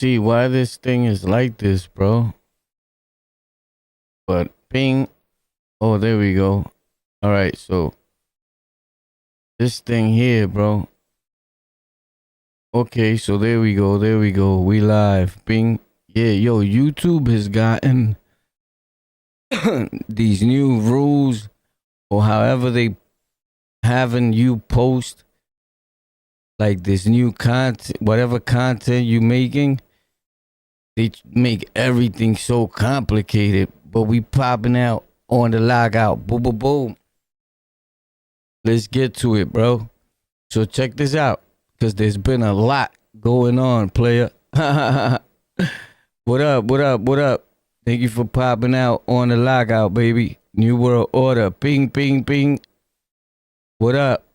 see why this thing is like this, bro. But ping. Oh, there we go. All right, so this thing here, bro. Okay, so there we go. There we go. We live. Ping. Yeah, yo, YouTube has gotten these new rules, or however they having you post like this new content, whatever content you making. They make everything so complicated, but we popping out on the lockout. Boom, boom, boom. Let's get to it, bro. So check this out, because there's been a lot going on, player. What up, what up, what up? Thank you for popping out on the lockout, baby. New World Order. Ping, ping, ping. What up?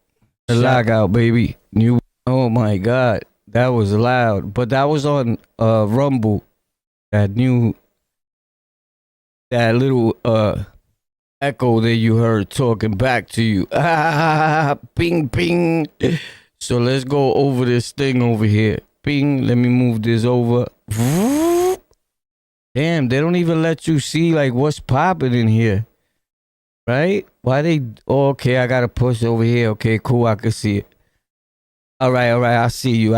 The lockout, baby. New. Oh, my God. That was loud. But that was on Rumble. That little echo that you heard talking back to you. Ping, ping. So let's go over this thing over here. Ping. Let me move this over. Damn, they don't even let you see like what's popping in here. Right? Why they... Oh, okay, I gotta push over here. Okay, cool. I can see it. All right. I see you.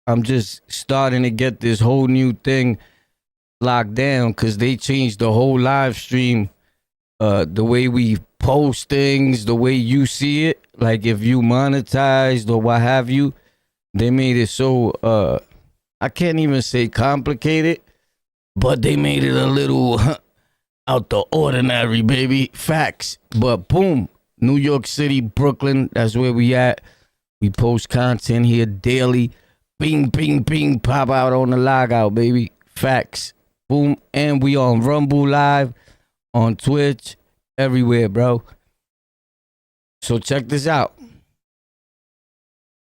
I'm just starting to get this whole new thing locked down because they changed the whole live stream. The way we post things, the way you see it. Like if you monetized or what have you, they made it so... I can't even say complicated, but they made it a little out the ordinary, baby. Facts. But boom, New York City, Brooklyn, that's where we at. We post content here daily. Bing, bing, bing, pop out on the logout, baby. Facts. Boom. And we on Rumble Live, on Twitch, everywhere, bro. So check this out.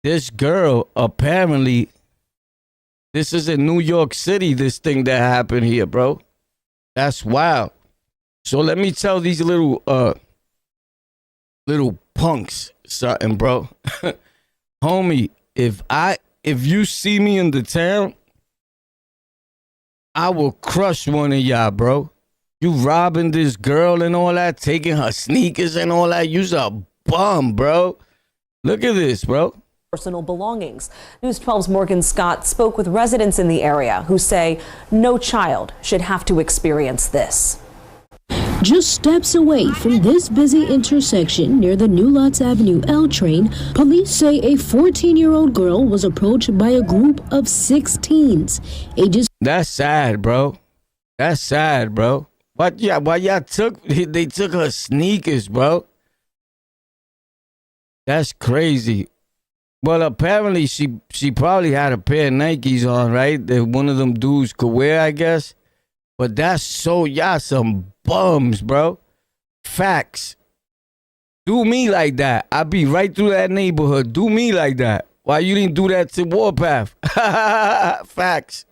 This girl apparently... This is in New York City, this thing that happened here, bro. That's wild. So let me tell these little punks something, bro. Homie, if you see me in the town, I will crush one of y'all, bro. You robbing this girl and all that, taking her sneakers and all that. You's a bum, bro. Look at this, bro. Personal belongings. News 12's Morgan Scott spoke with residents in the area who say no child should have to experience this. Just steps away from this busy intersection near the New Lots Avenue L train, police say a 14-year-old girl was approached by a group of 6 teens, ages... That's sad, bro. That's sad, bro. Why y'all they took her sneakers, bro? That's crazy. Well, apparently she probably had a pair of Nikes on, right? That one of them dudes could wear, I guess. But that's so... Y'all some bums, bro. Facts. Do me like that. I be right through that neighborhood. Do me like that. Why you didn't do that to Warpath? Facts.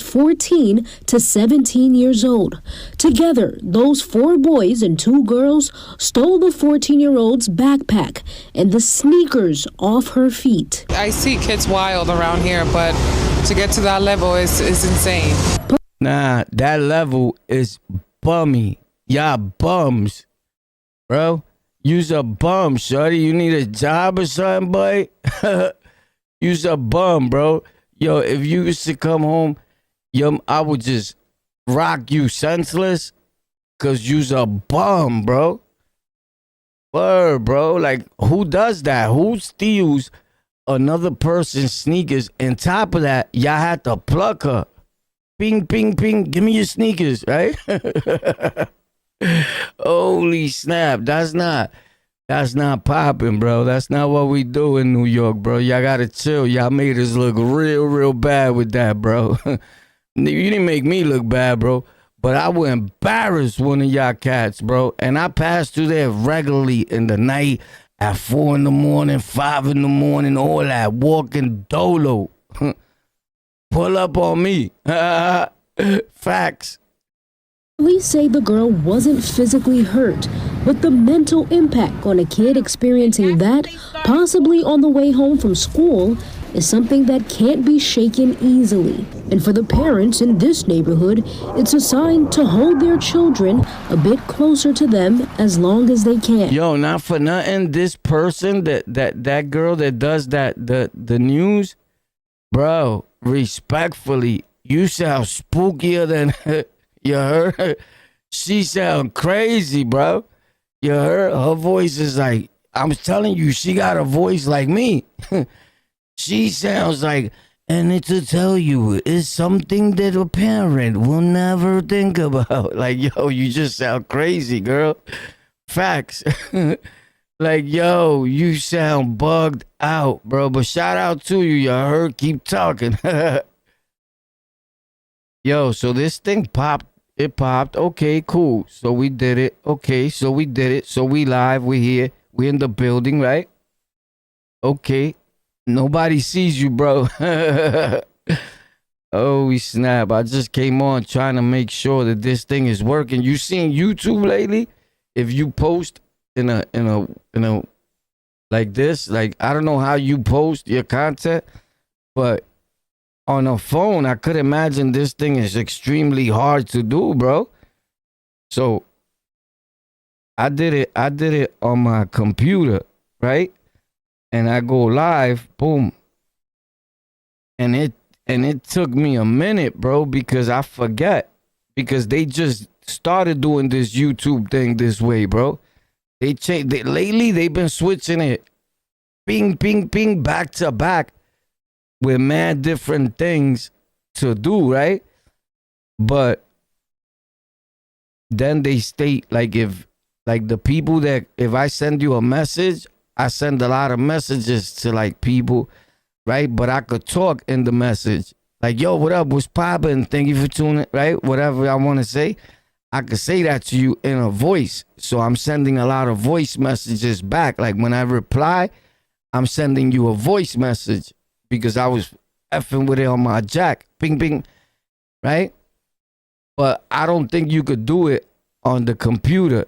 14 to 17 years old. Together, those 4 boys and 2 girls stole the 14-year-old's backpack and the sneakers off her feet. I see kids wild around here, but to get to that level is insane. Nah, that level is bummy. Y'all bums, bro. You's a bum, shorty. You need a job or something, boy? You's a bum, bro. Yo, if you used to come home, I would just rock you senseless because you's a bum, bro. Word, bro. Like, who does that? Who steals another person's sneakers? And top of that, y'all had to pluck her. Ping, ping, ping. Give me your sneakers, right? Holy snap. That's not popping, bro. That's not what we do in New York, bro. Y'all gotta chill. Y'all made us look real bad with that, bro. You didn't make me look bad, bro, but I would embarrass one of y'all cats, bro. And I pass through there regularly in the night at 4 in the morning, 5 in the morning, all that, walking dolo. Pull up on me. Facts. Police say the girl wasn't physically hurt, but the mental impact on a kid experiencing that, possibly on the way home from school, is something that can't be shaken easily. And for the parents in this neighborhood, it's a sign to hold their children a bit closer to them as long as they can. Yo, not for nothing, this person, that girl that does the news, bro, respectfully, you sound spookier than you heard. She sound crazy, bro. You heard? Her voice is like, I'm telling you, she got a voice like me. She sounds like, and it to tell you, it's something that a parent will never think about. Like, yo, you just sound crazy, girl. Facts. Like, yo, you sound bugged out, bro. But shout out to you. You heard? Keep talking. Yo, so this thing popped. It popped. Okay, cool. So we did it. Okay, so we did it. So we live. We here. We in the building, right? Okay. Nobody sees you, bro. Oh, we snap. I just came on trying to make sure that this thing is working. You seen YouTube lately? If you post in a like this, like I don't know how you post your content, but on a phone, I could imagine this thing is extremely hard to do, bro. So I did it on my computer, right? And I go live, boom. And it took me a minute, bro, because I forget. Because they just started doing this YouTube thing this way, bro. Lately they've been switching it. Ping, ping, ping, back to back with mad different things to do, right? But then they state like if the people that if I send you a message, I send a lot of messages to like people, right? But I could talk in the message. Like, yo, what up? What's poppin'? Thank you for tuning, right? Whatever I want to say, I could say that to you in a voice. So I'm sending a lot of voice messages back. Like when I reply, I'm sending you a voice message because I was effing with it on my jack. Ping, ping, right? But I don't think you could do it on the computer.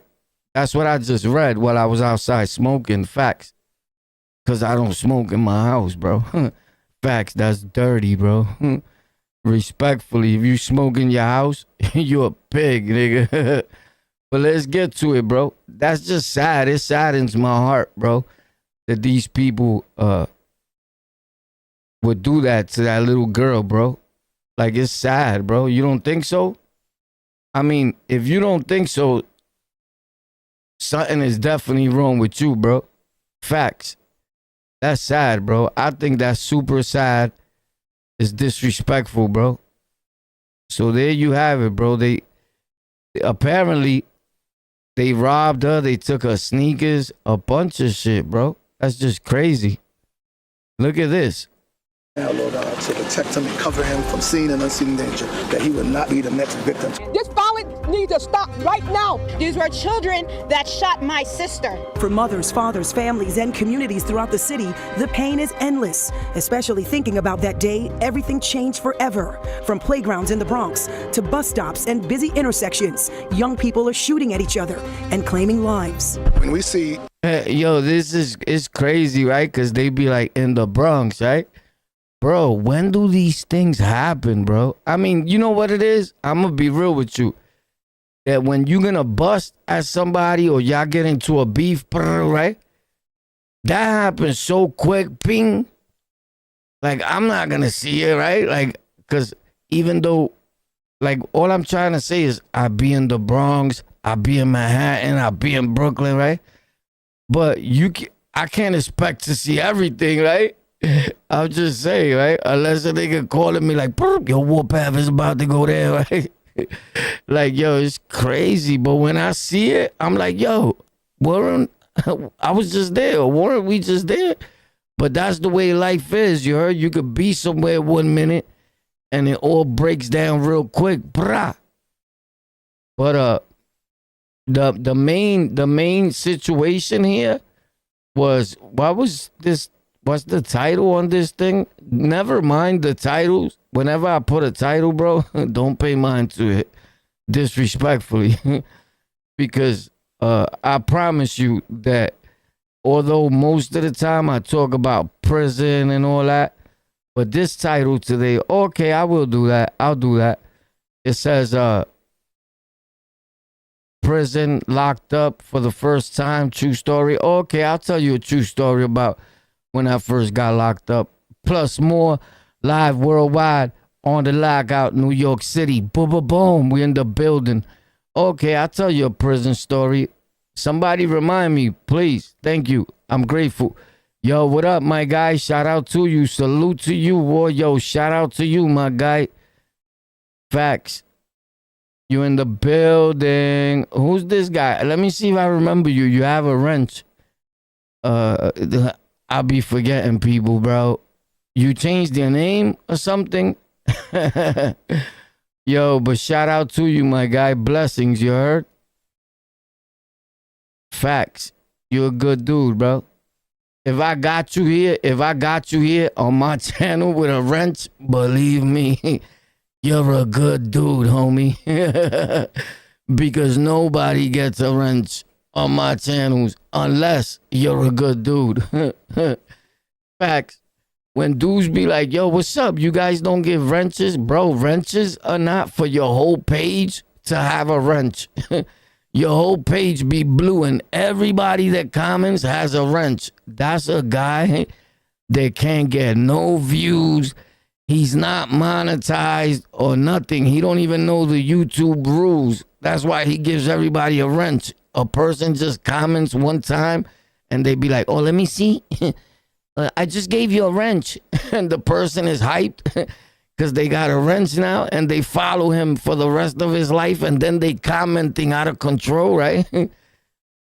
That's what I just read while I was outside smoking. Facts. Because I don't smoke in my house, bro. Facts, that's dirty, bro. Respectfully, if you smoke in your house, you a pig, nigga. But let's get to it, bro. That's just sad. It saddens my heart, bro, that these people would do that to that little girl, bro. Like, it's sad, bro. You don't think so? I mean, if you don't think so, something is definitely wrong with you, bro. Facts. That's sad, bro. I think that's super sad. It's disrespectful, bro. So there you have it, bro. They apparently they robbed her. They took her sneakers, a bunch of shit, bro. That's just crazy. Look at this. Now, Lord, to protect him and cover him from seen and unseen danger, that he would not be the next victim. This violence needs to stop right now. These were children that shot my sister. For mothers, fathers, families, and communities throughout the city, the pain is endless. Especially thinking about that day, everything changed forever. From playgrounds in the Bronx to bus stops and busy intersections, young people are shooting at each other and claiming lives. When we see... Yo, it's crazy, right? Because they be like in the Bronx, right? Bro, when do these things happen, bro? I mean, you know what it is? I'm going to be real with you. That when you're going to bust at somebody or y'all get into a beef, right? That happens so quick, ping. Like, I'm not going to see it, right? Like, because even though, like, all I'm trying to say is I be in the Bronx, I be in Manhattan, I be in Brooklyn, right? But I can't expect to see everything, right? I'm just saying, right? Unless a nigga calling me like, yo, Warpath is about to go there, right? Like, yo, it's crazy. But when I see it, I'm like, yo, weren't I was just there? Or weren't we just there? But that's the way life is, you heard? You could be somewhere 1 minute and it all breaks down real quick. Brah. But the main situation here was, what's the title on this thing? Never mind the titles. Whenever I put a title, bro, don't pay mind to it disrespectfully. Because I promise you that although most of the time I talk about prison and all that, But this title today, okay, I will do that. I'll do that. It says, prison locked up for the first time. True story. Okay, I'll tell you a true story about when I first got locked up. Plus more live worldwide on the lockout, New York City. Boom, boom, boom. We in the building. Okay, I'll tell you a prison story. Somebody remind me, please. Thank you. I'm grateful. Yo, what up, my guy? Shout out to you. Salute to you, boy. Yo, shout out to you, my guy. Facts. You in the building. Who's this guy? Let me see if I remember you. You have a wrench. I'll be forgetting people, bro. You changed your name or something? Yo, but shout out to you, my guy. Blessings, you heard? Facts. You're a good dude, bro. If I got you here on my channel with a wrench, believe me, you're a good dude, homie. Because nobody gets a wrench on my channels unless you're a good dude. Facts. When dudes be like, yo, what's up? You guys don't give wrenches? Bro, wrenches are not for your whole page to have a wrench. Your whole page be blue and everybody that comments has a wrench. That's a guy that can't get no views. He's not monetized or nothing. He don't even know the YouTube rules. That's why he gives everybody a wrench. A person just comments one time and they be like, oh, let me see. I just gave you a wrench. And the person is hyped because they got a wrench now and they follow him for the rest of his life. And then they commenting out of control, right?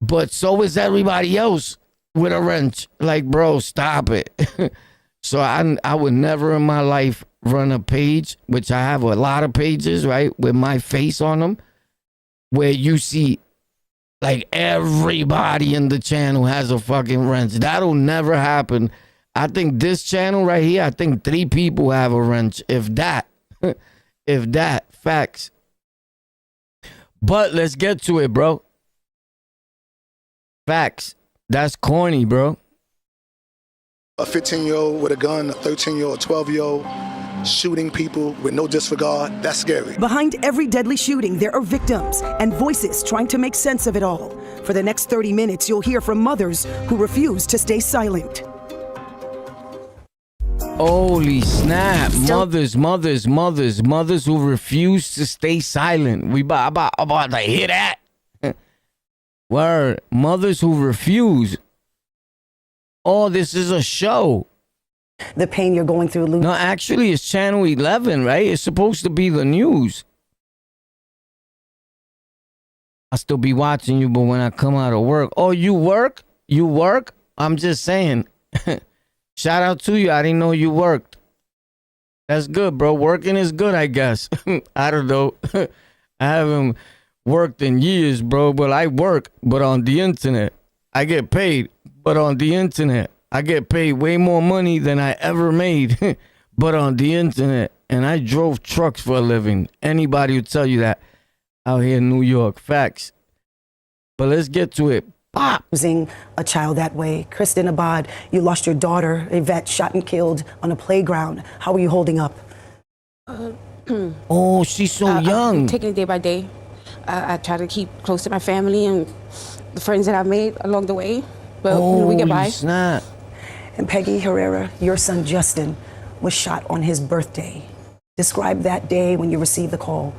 But so is everybody else with a wrench. Like, bro, stop it. So I would never in my life run a page, which I have a lot of pages, right, with my face on them, where you see like everybody in the channel has a fucking wrench. That'll never happen. I think this channel right here, I think 3 people have a wrench, if that. If that, facts. But let's get to it, bro. Facts. That's corny, bro. A 15-year-old with a gun, a 13-year-old, 12-year-old shooting people with no disregard, that's scary. Behind every deadly shooting, there are victims and voices trying to make sense of it all. For the next 30 minutes, you'll hear from mothers who refuse to stay silent. Holy snap. Mothers who refuse to stay silent. We about to hear that. Word. Mothers who refuse. Oh, this is a show. The pain you're going through, Lou. No, actually, it's Channel 11, right? It's supposed to be the news. I still be watching you, but when I come out of work. Oh, you work? You work? I'm just saying. Shout out to you. I didn't know you worked. That's good, bro. Working is good, I guess. I don't know. I haven't worked in years, bro, but I work, but on the internet. I get paid, but on the internet. I get paid way more money than I ever made, but on the internet. And I drove trucks for a living. Anybody would tell you that out here in New York. Facts. But let's get to it. Pop. Losing a child that way. Kristen Abad, you lost your daughter, Yvette, shot and killed on a playground. How are you holding up? Oh, she's so young. I'm taking it day by day. I try to keep close to my family and the friends that I've made along the way. But we get by. Snap. And Peggy Herrera, your son Justin, was shot on his birthday. Describe that day when you received the call.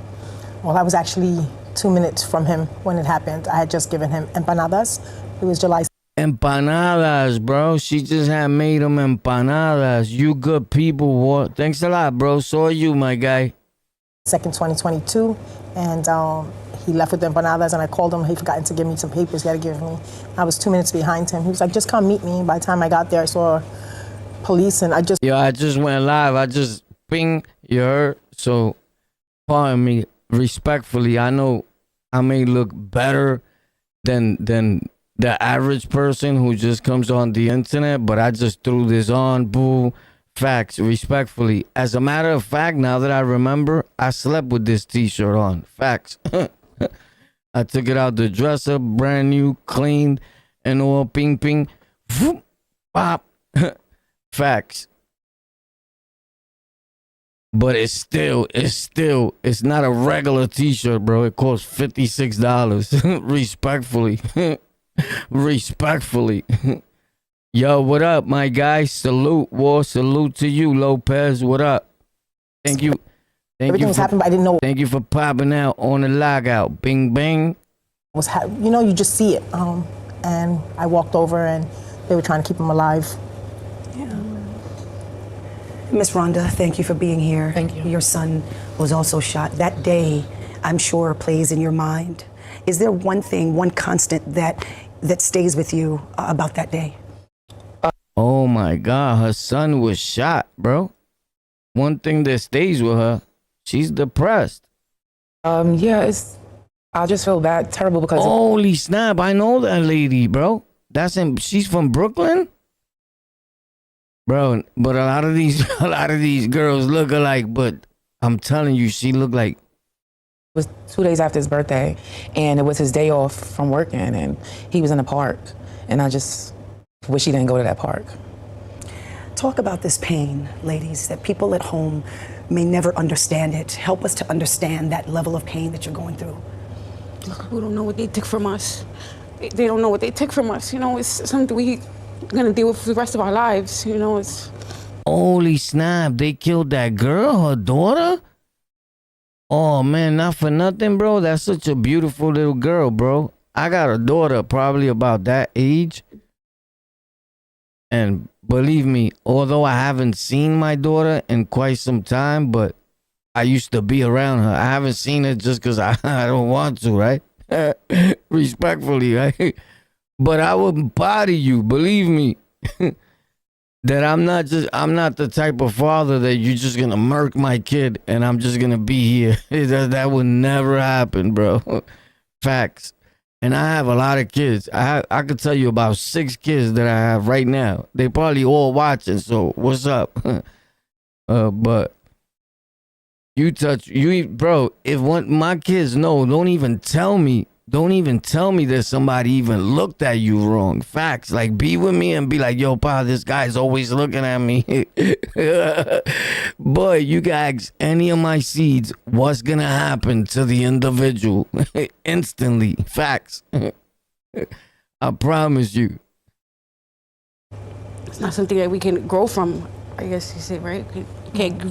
Well, I was actually 2 minutes from him when it happened. I had just given him empanadas. It was July. Empanadas, bro. She just had made them empanadas. You good people, what? Thanks a lot, bro. So are you, my guy. 2nd, 2022, and he left with the empanadas, and I called him. He forgotten to give me some papers he had to give me. I was 2 minutes behind him. He was like, just come meet me. By the time I got there, I saw police, and I just... Yo, I just went live. I just ping, you heard? So, pardon me, respectfully, I know I may look better than the average person who just comes on the internet, but I just threw this on, boo. Facts, respectfully. As a matter of fact, now that I remember, I slept with this t-shirt on. Facts. I took it out the dresser, brand new, cleaned, and all ping. Whoop, pop. Facts. But it's not a regular t-shirt, bro. It costs $56. Respectfully. Respectfully. Yo, what up, my guy? Salute, war. Salute to you, Lopez. What up? Thank you. Everything was happening, but I didn't know. Thank you for popping out on the lockout. Bing, bing. You just see it. And I walked over, and they were trying to keep him alive. Yeah. Miss Rhonda, thank you for being here. Thank you. Your son was also shot. That day, I'm sure, plays in your mind. Is there one thing, one constant that stays with you about that day? Oh my God, her son was shot, bro. One thing that stays with her, she's depressed. Yeah, I just feel bad, terrible because holy snap! I know that lady, bro. She's from Brooklyn, bro. But a lot of these girls look alike. But I'm telling you, she looked like. It was 2 days after his birthday, and it was his day off from working, and he was in the park, and I just wish he didn't go to that park. Talk about this pain, ladies, that people at home may never understand it. Help us to understand that level of pain that you're going through. Look, we don't know what they took from us. They don't know what they took from us. It's something we're gonna deal with for the rest of our lives. It's. Holy snap! They killed that girl, her daughter. Oh man, not for nothing, bro. That's such a beautiful little girl, bro. I got a daughter probably about that age. And believe me, although I haven't seen my daughter in quite some time, but I used to be around her. I haven't seen her just because I don't want to, right? Respectfully, right? But I wouldn't bother you, believe me, that I'm not the type of father that you're just going to murk my kid and I'm just going to be here. That would never happen, bro. Facts. And I have a lot of kids. I could tell you about 6 kids that I have right now. They probably all watching, so what's up? But bro, if my kids know, don't even tell me that somebody even looked at you wrong. Facts. Like, be with me and be like, yo, pa, this guy's always looking at me. Boy, you guys, any of my seeds, what's gonna happen to the individual? Instantly. Facts. I promise you. It's not something that we can grow from, I guess you say, right?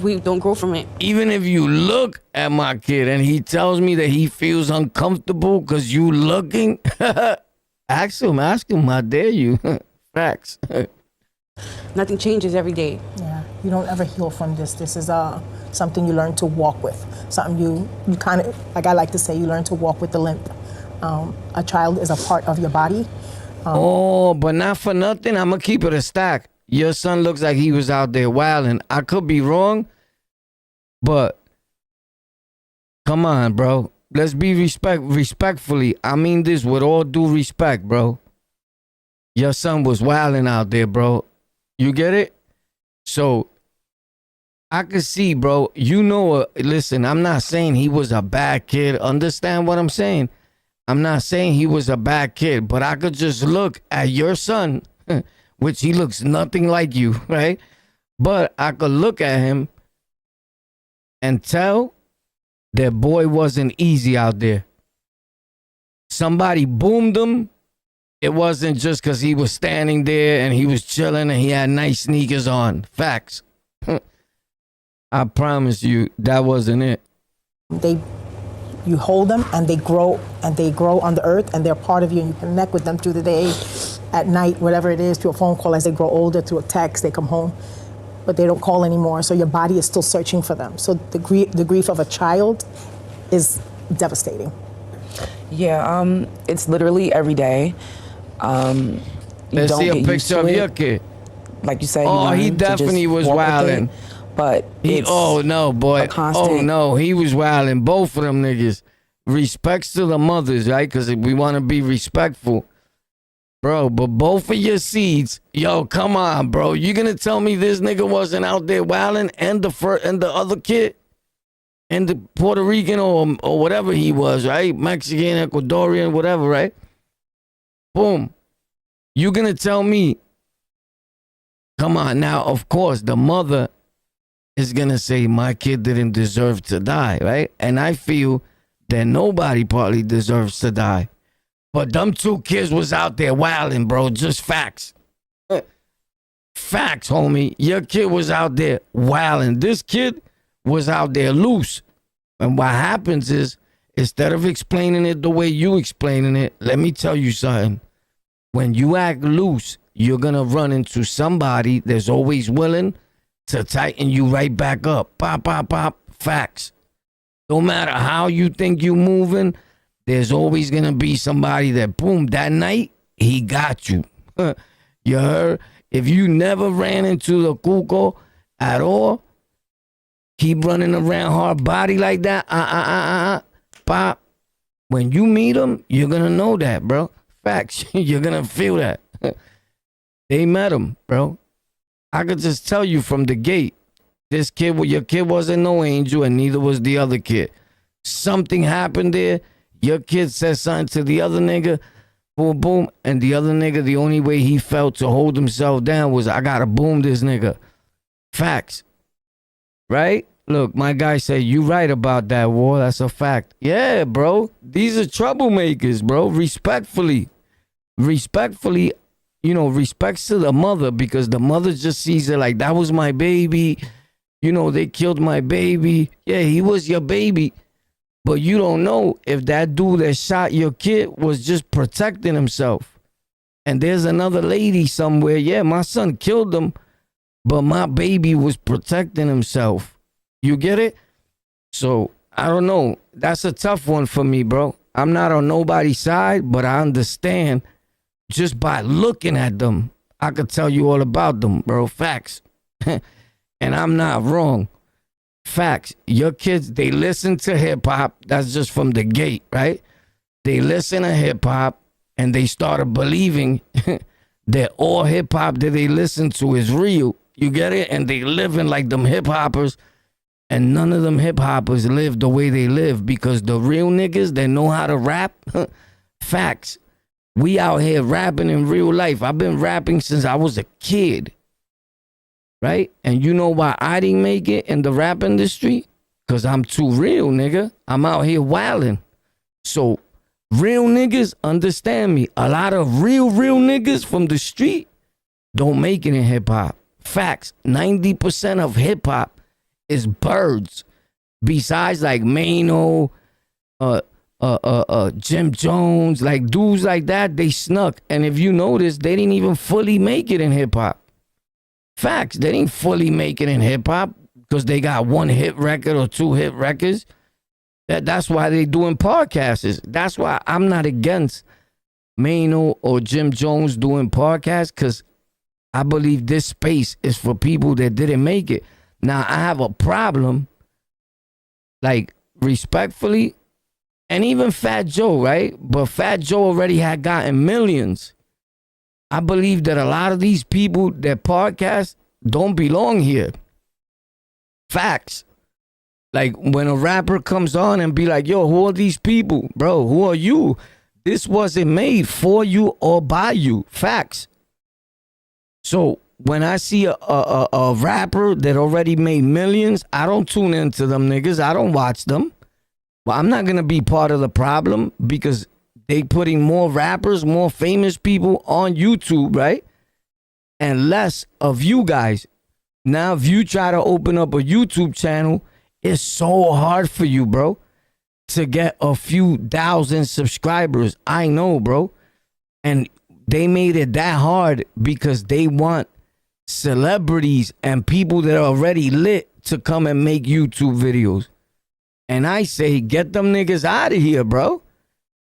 We don't grow from it. Even if you look at my kid and he tells me that he feels uncomfortable because you looking, ask him, how dare you? Facts. Nothing changes every day. Yeah, you don't ever heal from this. This is something you learn to walk with. Something you kind of, like I like to say, you learn to walk with the limp. A child is a part of your body. But not for nothing, I'm going to keep it a stack. Your son looks like he was out there wilding. I could be wrong, but come on, bro. Let's be respectfully. I mean this with all due respect, bro. Your son was wilding out there, bro. You get it? So I could see, bro. Listen, I'm not saying he was a bad kid. Understand what I'm saying? I'm not saying he was a bad kid, but I could just look at your son, which he looks nothing like you, right? But I could look at him and tell that boy wasn't easy out there. Somebody boomed him. It wasn't just because he was standing there and he was chilling and he had nice sneakers on. Facts. I promise you, that wasn't it. You hold them and they grow on the earth and they're part of you and you connect with them through the day, at night, whatever it is, through a phone call as they grow older, through a text, they come home, but they don't call anymore. So your body is still searching for them. So the grief of a child is devastating. Yeah, it's literally every day. Let's see a picture of your kid. Like you say, he definitely was wilding. But oh no, boy. Oh no, he was wilding. Both of them niggas. Respects to the mothers, right? Because we want to be respectful. Bro, but both of your seeds, yo, come on, bro. You gonna tell me this nigga wasn't out there wilding and the other kid? And the Puerto Rican or whatever he was, right? Mexican, Ecuadorian, whatever, right? Boom. You gonna tell me, come on now, of course, the mother is going to say my kid didn't deserve to die, right? And I feel that nobody probably deserves to die. But them 2 kids was out there wilding, bro. Just facts. Facts, homie. Your kid was out there wilding. This kid was out there loose. And what happens is, instead of explaining it the way you explaining it, let me tell you something. When you act loose, you're going to run into somebody that's always willing to tighten you right back up. Pop, pop, pop. Facts. No matter how you think you moving, there's always going to be somebody that, boom, that night, he got you. You heard? If you never ran into the cuco at all, keep running around hard body like that, pop. When you meet him, you're going to know that, bro. Facts. You're going to feel that. They met him, bro. I could just tell you from the gate, this kid, your kid wasn't no angel, and neither was the other kid. Something happened there. Your kid said something to the other nigga, boom, boom, and the other nigga, the only way he felt to hold himself down was, I gotta boom this nigga. Facts. Right? Look, my guy said, you right about that, War. That's a fact. Yeah, bro. These are troublemakers, bro. Respectfully, you know, respects to the mother, because the mother just sees it like, that was my baby. You know, they killed my baby. Yeah, he was your baby. But you don't know if that dude that shot your kid was just protecting himself. And there's another lady somewhere. Yeah, my son killed him, but my baby was protecting himself. You get it? So, I don't know. That's a tough one for me, bro. I'm not on nobody's side, but I understand just by looking at them. I could tell you all about them, bro. Facts. And I'm not wrong. Facts. Your kids, they listen to hip hop. That's just from the gate, right? They listen to hip hop and they started believing that all hip hop that they listen to is real. You get it? And they living like them hip hoppers, and none of them hip hoppers live the way they live, because the real niggas that know how to rap, facts. We out here rapping in real life. I've been rapping since I was a kid. Right? And you know why I didn't make it in the rap industry? Because I'm too real, nigga. I'm out here wilding. So real niggas understand me. A lot of real niggas from the street don't make it in hip hop. Facts. 90% of hip hop is birds. Besides like Mano, Jim Jones, like dudes like that, they snuck. And if you notice, they didn't even fully make it in hip hop. Facts. They didn't fully make it in hip hop because they got 1 hit record or 2 hit records. That's why they doing podcasts. That's why I'm not against Mano or Jim Jones doing podcasts, because I believe this space is for people that didn't make it. Now, I have a problem, like, respectfully, and even Fat Joe, right? But Fat Joe already had gotten millions. I believe that a lot of these people that podcast don't belong here. Facts. Like, when a rapper comes on and be like, yo, who are these people? Bro, who are you? This wasn't made for you or by you. Facts. So when I see a rapper that already made millions, I don't tune into them niggas. I don't watch them. Well, I'm not going to be part of the problem, because they putting more rappers, more famous people on YouTube, right? And less of you guys. Now, if you try to open up a YouTube channel, it's so hard for you, bro, to get a few thousand subscribers. I know, bro. And they made it that hard because they want celebrities and people that are already lit to come and make YouTube videos. And I say, get them niggas out of here, bro.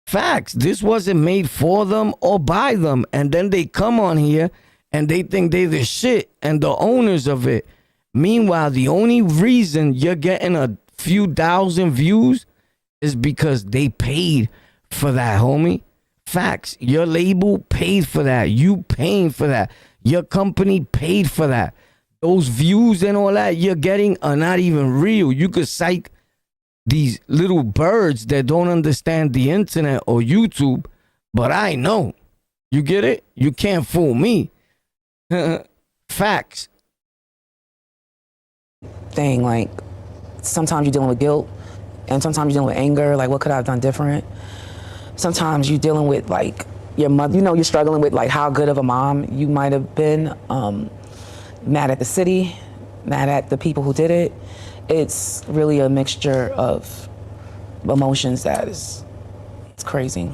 Facts. This wasn't made for them or by them. And then they come on here and they think they the shit and the owners of it. Meanwhile, the only reason you're getting a few thousand views is because they paid for that, homie. Facts. Your label paid for that. You paying for that. Your company paid for that. Those views and all that you're getting are not even real. You could psych these little birds that don't understand the internet or YouTube, but I know. You get it? You can't fool me. Facts. thing. Like, sometimes you're dealing with guilt, and sometimes you're dealing with anger. Like, what could I have done different? Sometimes you're dealing with, like, your mother. You know, you're struggling with, like, how good of a mom you might have been. Mad at the city, mad at the people who did it. It's really a mixture of emotions that is, it's crazy.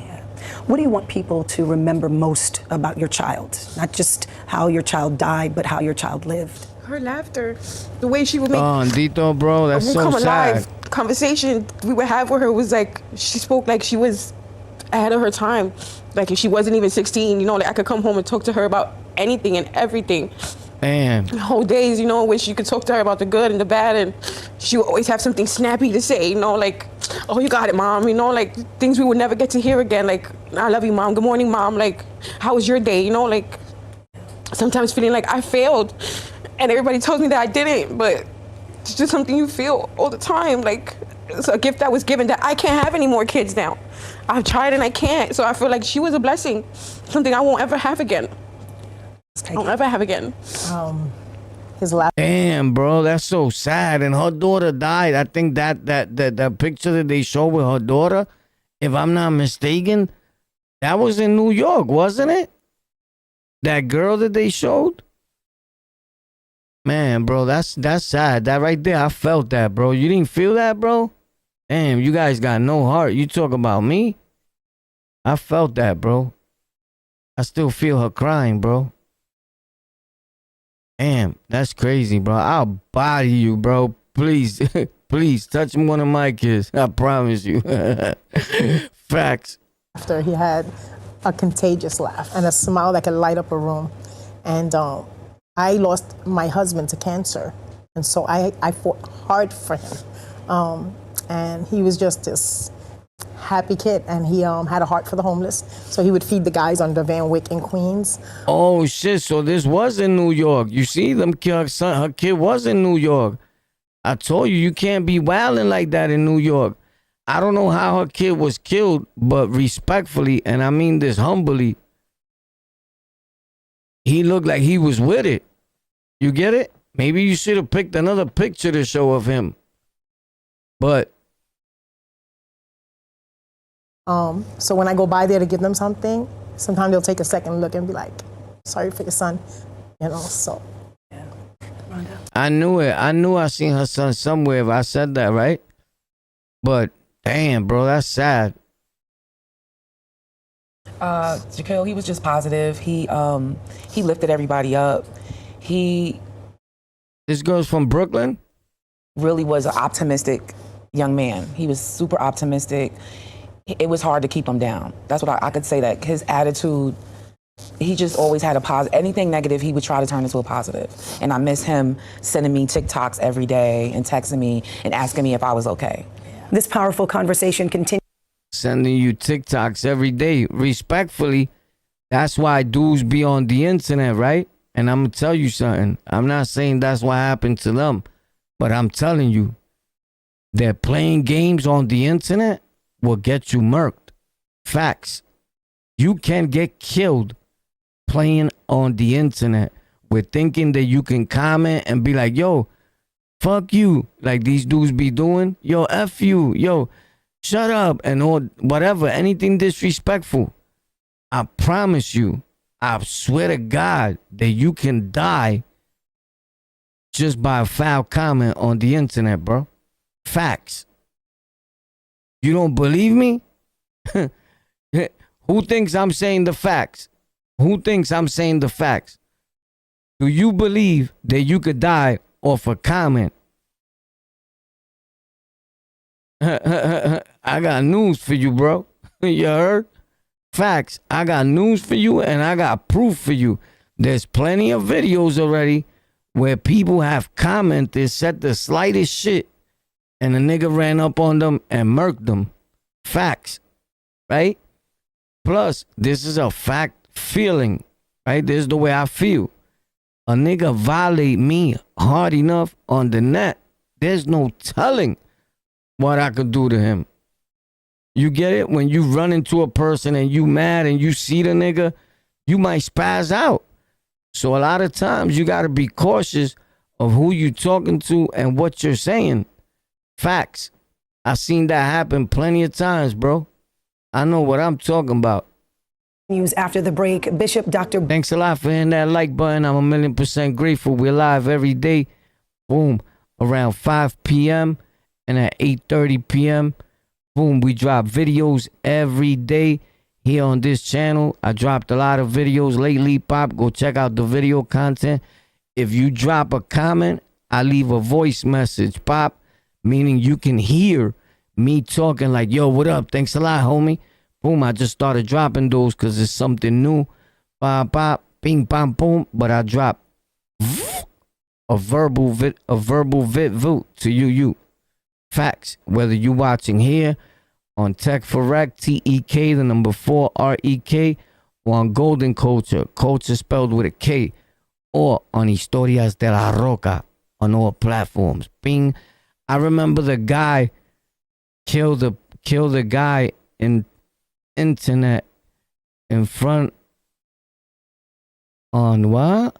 What do you want people to remember most about your child? Not just how your child died, but how your child lived. Her laughter, the way she would make Dito, bro, that's would so come sad. alive. Conversation we would have with her was like, she spoke like she was ahead of her time. Like if she wasn't even 16, you know, like I could come home and talk to her about anything and everything. Damn. Whole days, you know, which you could talk to her about the good and the bad, and she would always have something snappy to say, you know, like, oh, you got it, Mom, you know, like things we would never get to hear again, like, I love you, Mom, good morning, Mom, like, how was your day, you know, like, sometimes feeling like I failed, and everybody tells me that I didn't, but it's just something you feel all the time, like, it's a gift that was given that I can't have any more kids now. I've tried and I can't, so I feel like she was a blessing, something I won't ever have again. I'll never have again. His last. Damn, bro, that's so sad. And her daughter died. I think that picture that they showed with her daughter, if I'm not mistaken, that was in New York, wasn't it? That girl that they showed. Man, bro, that's sad. That right there, I felt that, bro. You didn't feel that, bro? Damn, you guys got no heart. You talk about me? I felt that, bro. I still feel her crying, bro. Damn, that's crazy, bro. I'll body you, bro. Please, please touch one of my kids. I promise you. Facts. After he had a contagious laugh and a smile that could light up a room. And I lost my husband to cancer. And so I fought hard for him. And he was just this happy kid, and he had a heart for the homeless, so he would feed the guys under Van Wyck in Queens. Oh shit! So this was in New York. You see, her kid was in New York. I told you, you can't be wilding like that in New York. I don't know how her kid was killed, but respectfully, and I mean this humbly, he looked like he was with it. You get it? Maybe you should have picked another picture to show of him. But so when I go by there to give them something, sometimes they'll take a second look and be like, sorry for your son, you know, so. Yeah. I knew it. I knew I seen her son somewhere if I said that, right? But damn, bro, that's sad. Jaquel, he was just positive. He lifted everybody up. This girl's from Brooklyn? Really was an optimistic young man. He was super optimistic. It was hard to keep him down. That's what I could say, that his attitude, he just always had a positive. Anything negative, he would try to turn into a positive. And I miss him sending me TikToks every day and texting me and asking me if I was okay. This powerful conversation continues. Sending you TikToks every day. Respectfully, that's why dudes be on the internet, right? And I'm going to tell you something. I'm not saying that's what happened to them, but I'm telling you, they're playing games on the internet will get you murked. Facts. You can get killed playing on the internet with thinking that you can comment and be like, yo, fuck you, like these dudes be doing. Yo, F you. Yo, shut up, and or whatever, anything disrespectful. I promise you, I swear to God that you can die just by a foul comment on the internet, bro. Facts. You don't believe me? Who thinks I'm saying the facts? Who thinks I'm saying the facts? Do you believe that you could die off a comment? I got news for you, bro. You heard? Facts. I got news for you, and I got proof for you. There's plenty of videos already where people have commented, said the slightest shit, and a nigga ran up on them and murked them. Facts. Right? Plus, this is a fact feeling. Right? This is the way I feel. A nigga violate me hard enough on the net, there's no telling what I could do to him. You get it? When you run into a person and you mad and you see the nigga, you might spaz out. So a lot of times you got to be cautious of who you talking to and what you're saying. Facts. I seen that happen plenty of times, bro. I know what I'm talking about. News after the break. Bishop Dr. Thanks a lot for hitting that like button. I'm 1,000,000% grateful. We're live every day. Boom. Around 5 p.m. and at 8:30 p.m. Boom. We drop videos every day here on this channel. I dropped a lot of videos lately. Pop, go check out the video content. If you drop a comment, I leave a voice message, Pop, meaning you can hear me talking like, yo, what up? Thanks a lot, homie. Boom, I just started dropping those because it's something new. Pop, pop, ping, pam, boom. But I drop a verbal vid vote to you. Facts. Whether you watching here on Tech for Rec, TEK, the number 4 REK, or on Golden Culture, culture spelled with a K, or on Historias de la Roca on all platforms. Bing. I remember the guy killed the guy in internet in front on what?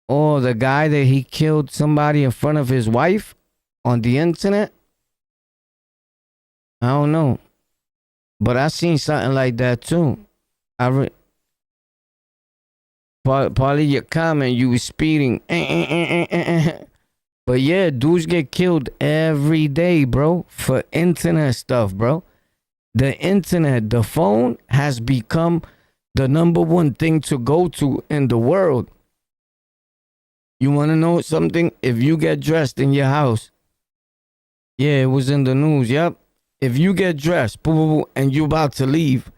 Oh, the guy that he killed somebody in front of his wife on the internet? I don't know. But I seen something like that too. Part of your comment, you was speeding. But yeah, dudes get killed every day, bro, for internet stuff, bro. The internet, the phone has become the number one thing to go to in the world. You want to know something? If you get dressed in your house, yeah, it was in the news, yep. If you get dressed, and you about to leave,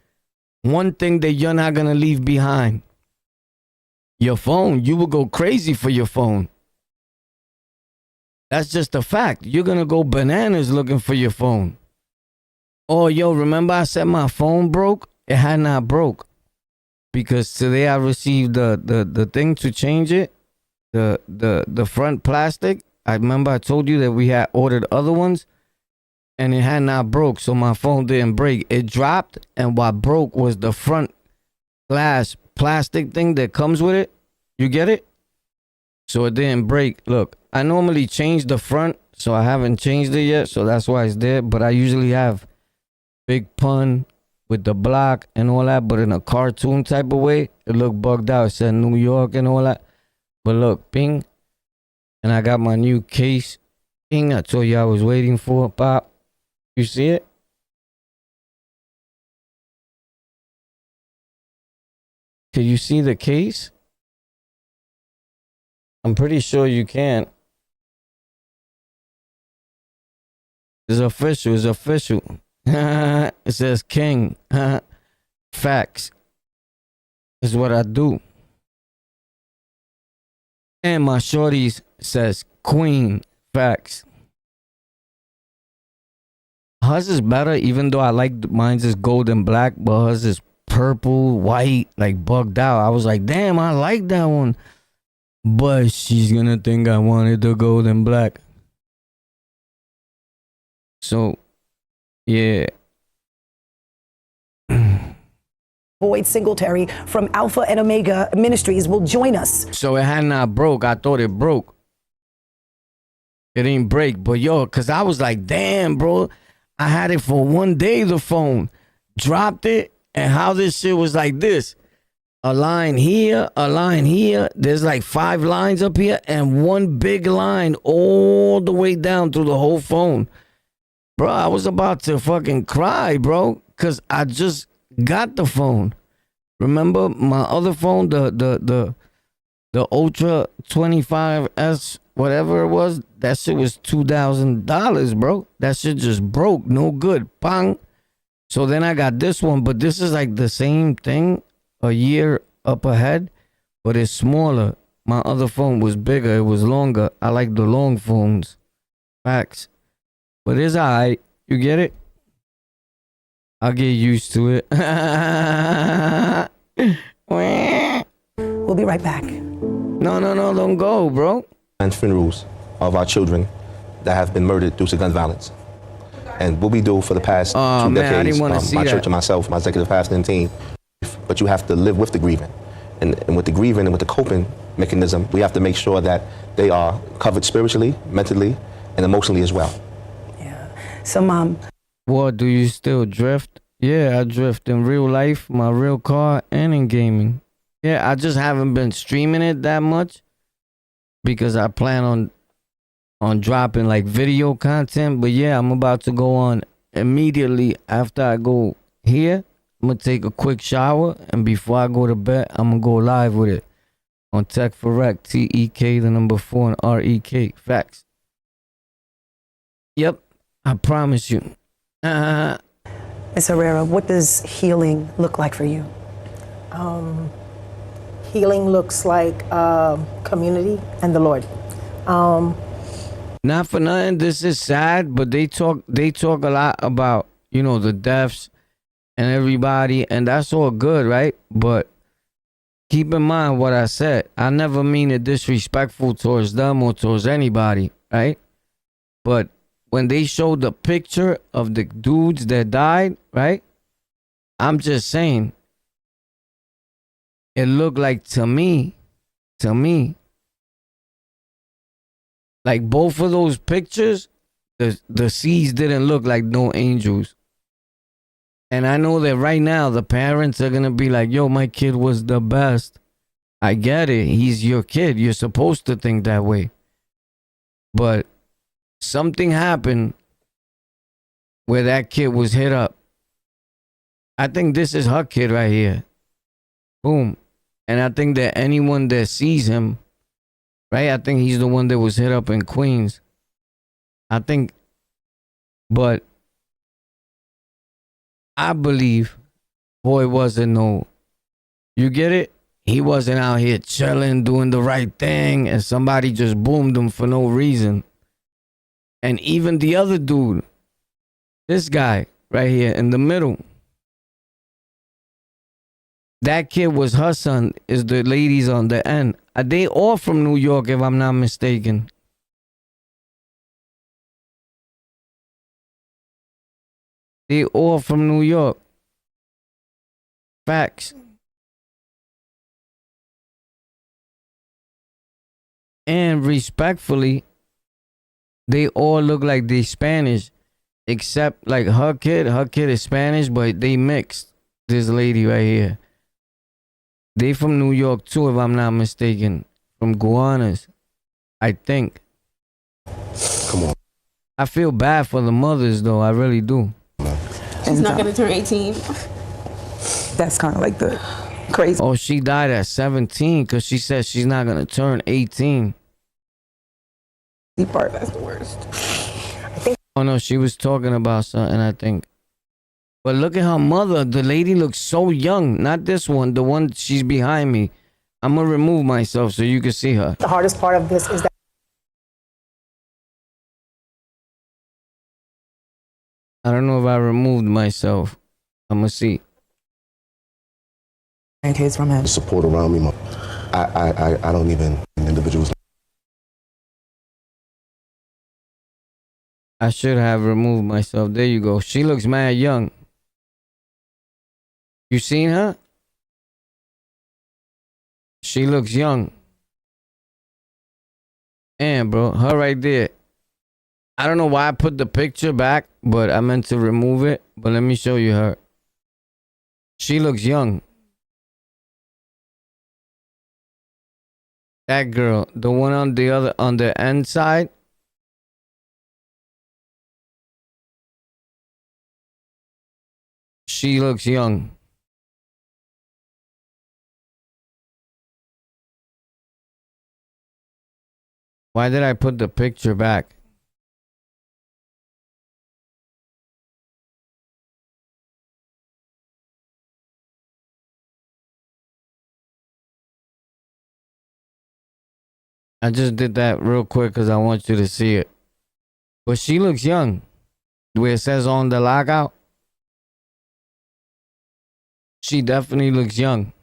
one thing that you're not going to leave behind, your phone. You will go crazy for your phone. That's just a fact. You're going to go bananas looking for your phone. Oh, yo, remember I said my phone broke? It had not broke. Because today I received the thing to change it. The front plastic. I remember I told you that we had ordered other ones. And it had not broke, so my phone didn't break. It dropped, and what broke was the front glass plastic thing that comes with it. You get it? So it didn't break. Look, I normally change the front, so I haven't changed it yet, so that's why it's there. But I usually have big pun with the block and all that, but in a cartoon type of way. It looked bugged out. It said New York and all that. But look, ping. And I got my new case. Ping, I told you I was waiting for it, Pop. You see it? Can you see the case? I'm pretty sure you can. It's official. It's official. It says King. Facts. Is what I do. And my shorties says Queen. Facts. Hers is better, even though I like mine's is gold and black, but hers is purple, white, like bugged out. I was like, damn, I like that one. But she's gonna think I wanted the gold and black. So, yeah. Boyd Singletary from Alpha and Omega Ministries will join us. So it had not broke. I thought it broke. It ain't break. But yo, cause I was like, damn, bro. I had it for one day, the phone. Dropped it, and how this shit was like this. A line here, a line here. There's like 5 lines up here, and one big line all the way down through the whole phone. Bro, I was about to fucking cry, bro, because I just got the phone. Remember my other phone, the Ultra 25S, whatever it was, that shit was $2,000, bro. That shit just broke, no good. Bang. So then I got this one, but this is like the same thing, a year up ahead, but it's smaller. My other phone was bigger, it was longer. I like the long phones. Facts. But it's alright. You get it? I'll get used to it. We'll be right back. No, don't go, bro. And funerals of our children that have been murdered due to gun violence. And what we do for the past 2 decades, my church and myself, my executive pastor and team, but you have to live with the grieving. And with the grieving and with the coping mechanism, we have to make sure that they are covered spiritually, mentally, and emotionally as well. Yeah. So, Mom. What, do you still drift? Yeah, I drift in real life, my real car, and in gaming. Yeah, I just haven't been streaming it that much because I plan on dropping like video content. But yeah, I'm about to go on immediately after I go here. I'm gonna take a quick shower, and before I go to bed, I'm gonna go live with it on Tech for Rec, TEK, the number 4, and REK. Facts. Yep, I promise you. Ms. Herrera, what does healing look like for you? Healing looks like community and the Lord. Not for nothing, this is sad, but they talk a lot about, the deaths and everybody, and that's all good, right? But keep in mind what I said. I never mean it disrespectful towards them or towards anybody, right? But when they showed the picture of the dudes that died, right? I'm just saying, it looked like to me, like both of those pictures, the seeds didn't look like no angels. And I know that right now the parents are gonna be like, yo, my kid was the best. I get it. He's your kid. You're supposed to think that way. But something happened where that kid was hit up. I think this is her kid right here. Boom. And I think that anyone that sees him, right? I think he's the one that was hit up in Queens. I think, but I believe boy wasn't you get it? He wasn't out here chilling, doing the right thing, and somebody just boomed him for no reason. And even the other dude, this guy right here in the middle, that kid was her son, is the ladies on the end. Are they all from New York, if I'm not mistaken? They all from New York. Facts. And respectfully, they all look like they Spanish, except like her kid is Spanish, but they mixed. This lady right here. They from New York too, if I'm not mistaken. From Guanas, I think. Come on. I feel bad for the mothers though, I really do. She's not gonna turn 18. That's kind of like the crazy. Oh, she died at 17 because she said she's not gonna turn 18. Part, that's the worst. Oh no, she was talking about something, I think. But look at her mother. The lady looks so young. Not this one, the one she's behind me. I'm gonna remove myself so you can see her. The hardest part of this is that I don't know if I removed myself. I'm gonna see. And kids from him. Support around me, I don't even individuals. I should have removed myself. There you go. She looks mad young. You seen her? She looks young. And bro, her right there. I don't know why I put the picture back, but I meant to remove it. But let me show you her. She looks young. That girl, the one on the end side. She looks young. Why did I put the picture back? I just did that real quick because I want you to see it. But she looks young. Where it says on the lockout. She definitely looks young.